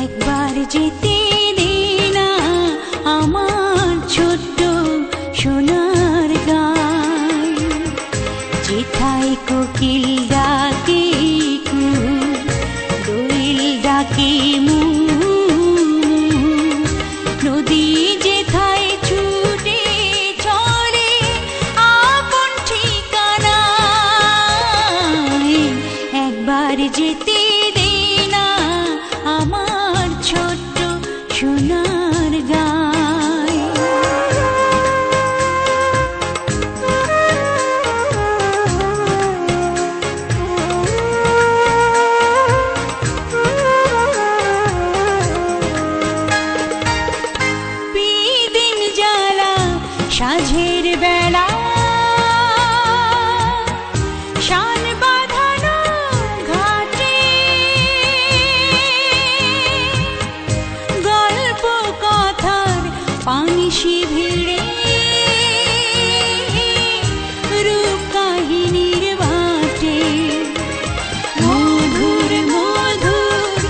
একবার যেতে দে না আমার ছোট্ট সোনার গায়, যেথায় কোকিল ডাকে কু, দোয়েল ডাকে মু, নদী যেথায় ছুটে চলে আপন ঠিকানায়। একবার যেতে দে না আমার ছোট্ট সোনার গায়। বিদিন জ্বালা সাঁঝের বেলা, শান বাঁধানো ঘাটে, গল্প কথার পানিশি ভিড়ে, রূপ কাহিনীর বাটে, মধুর মধুর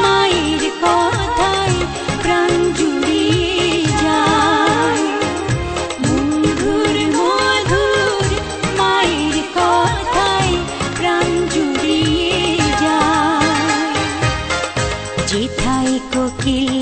মায়ের কথায় প্রাণ জুড়িয়ে যায়। মধুর মধুর মায়ের কথায় প্রাণ জুড়িয়ে যায়। যেথায় কোকিল